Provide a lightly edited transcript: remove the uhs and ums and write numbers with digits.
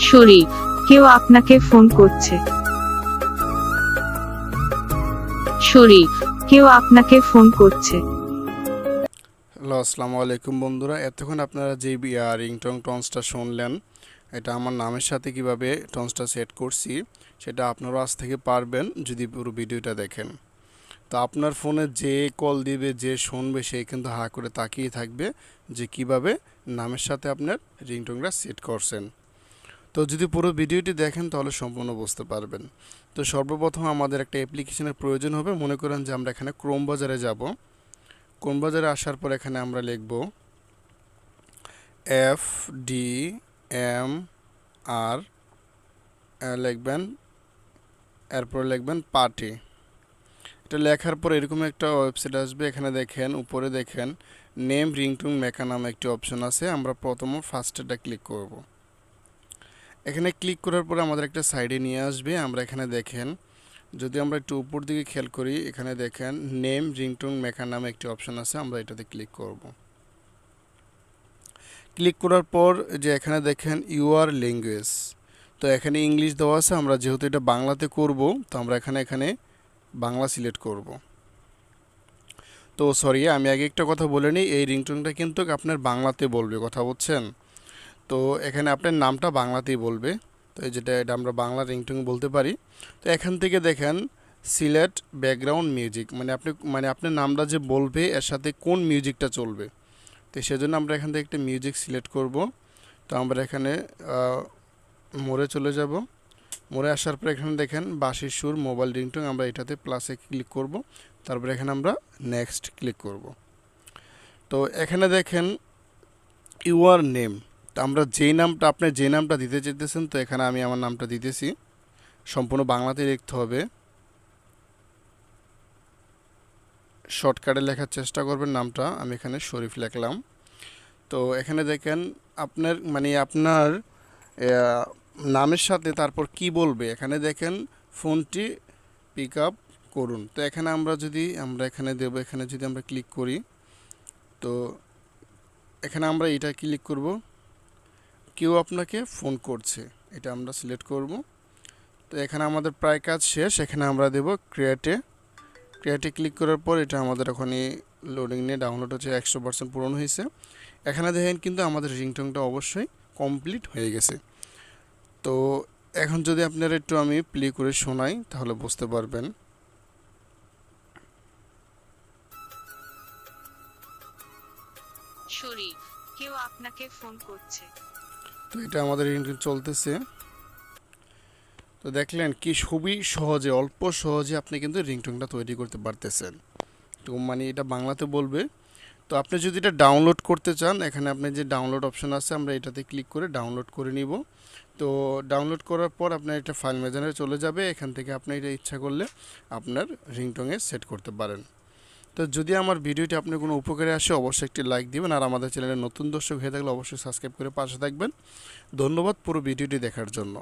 শরীফ, কেউ আপনাকে ফোন করছে। শরীফ, কেউ আপনাকে ফোন করছে। হ্যালো, আসসালামু আলাইকুম বন্ধুরা। এতক্ষণ আপনারা যে রিংটোন টনসটা শুনলেন, এটা আমার নামের সাথে কিভাবে টনসটা সেট করছি সেটা আপনারা আজ থেকে পারবেন যদি পুরো ভিডিওটা দেখেন। তো আপনার ফোনে যে কল দিবে, যে শুনবে, সে কিন্তু হা করে তাকিয়ে থাকবে যে কিভাবে নামের সাথে আপনার রিংটোনটা সেট করছেন। তো যদি পুরো ভিডিওটি দেখেন তাহলে সম্পূর্ণ বুঝতে পারবেন। তো সর্বপ্রথম আমাদের একটা অ্যাপ্লিকেশনের প্রয়োজন হবে। মনে করেন যে আমরা এখানে ক্রোম বাজারে যাব। ক্রোম বাজারে আসার পর এখানে আমরা লিখব FDMR, লিখবেন, এরপর লিখবেন পার্টি। এটা লেখার পর এরকম একটা ওয়েবসাইট আসবে। এখানে দেখেন, উপরে দেখেন নেম রিংটোন মেকার নামে একটি অপশন আছে। আমরা প্রথমে ফার্স্টেরটা ক্লিক করব। এখানে ক্লিক করার পরে আমাদের একটা সাইডে নিয়ে আসবে। আমরা এখানে দেখেন, যদি আমরা একটু উপর দিকে খেয়াল করি, এখানে দেখেন নেম রিংটোন মেকার নামে একটি অপশন আছে। আমরা এটাতে ক্লিক করব। ক্লিক করার পর যে এখানে দেখেন ইউআর ল্যাঙ্গুয়েজ, তো এখানে ইংলিশ দেওয়া আছে। আমরা যেহেতু এটা বাংলাতে করব, তো আমরা এখানে বাংলা সিলেক্ট করব। তো সরি, আমি আগে একটা কথা বলে নিই, এই রিংটোনটা কিন্তু আপনার বাংলাতে বলবে, কথা বলছেন। তো এখানে আপনার নামটা বাংলাতেই বলবে। তো এটা আমরা বাংলা রিংটোন বলতে পারি। তো এখান থেকে দেখেন সিলেক্ট ব্যাকগ্রাউন্ড মিউজিক, মানে আপনার নামটা যে বলবে এর সাথে কোন মিউজিকটা চলবে। তো সেজন্য আমরা এখান থেকে একটা মিউজিক সিলেক্ট করব। তো আমরা এখানে মোড়ে চলে যাব। মোড়ে আসার পর এখানে দেখেন বাঁশির সুর মোবাইল রিংটোন, আমরা এটাতে প্লাসে ক্লিক করব। তারপরে এখানে আমরা নেক্সট ক্লিক করব। তো এখানে দেখেন ইউআর নেম, তো আমরা আপনি যে নামটা দিতে চাইতেছেন, তো এখানে আমি আমার নামটা দিতেছি। সম্পূর্ণ বাংলাতে লিখতে হবে, শর্টকাটে লেখার চেষ্টা করবেন নামটা। আমি এখানে শরীফ লিখলাম। তো এখানে দেখেন আপনার নামের সাথে তারপর কি বলবে, এখানে দেখেন ফোনটি পিক আপ করুন। তো এখানে আমরা এখানে দেব। এখানে যদি আমরা ক্লিক করি, তো এখানে আমরা এটা ক্লিক করব, কেউ আপনাকে ফোন করছে, এটা আমরা সিলেক্ট করব। তো এখানে আমাদের প্রায় কাজ শেষ। এখানে আমরা দেব ক্রিয়েটে ক্লিক করার পর এটা আমাদের ওখানে লোডিং নিয়ে ডাউনলোড হচ্ছে, 100% পূরণ হয়েছে। এখানে দেখেন কিন্তু আমাদের রিংটোনটা অবশ্যই কমপ্লিট হয়ে গেছে। তো এখন যদি আপনারা একটু আমি প্লে করে শোনাই তাহলে বুঝতে পারবেন। শরীফ, কেউ আপনাকে ফোন করছে। তো এটা আমাদের রিংটোন চলতেছে। তো দেখলেন কি খুবই সহজে, অল্প সহজে আপনি কিন্তু রিংটোনটা তৈরি করতে পারতেছেন। তো এটা বাংলাতে বলবে। তো আপনি যদি এটা ডাউনলোড করতে চান, এখানে আপনি যে ডাউনলোড অপশন আছে, আমরা এটাতে ক্লিক করে ডাউনলোড করে নিব। তো ডাউনলোড করার পর আপনার এটা ফাইল ম্যানেজারে চলে যাবে। এখান থেকে আপনি এটা ইচ্ছা করলে আপনার রিংটোনে সেট করতে পারেন। তো যদি আমার ভিডিওটি আপনার কোনো উপকারে আসে, অবশ্যই একটি লাইক দিবেন। আর আমাদের চ্যানেলে নতুন দর্শক হয়ে থাকলে অবশ্যই সাবস্ক্রাইব করে পাশে থাকবেন। ধন্যবাদ পুরো ভিডিওটি দেখার জন্য।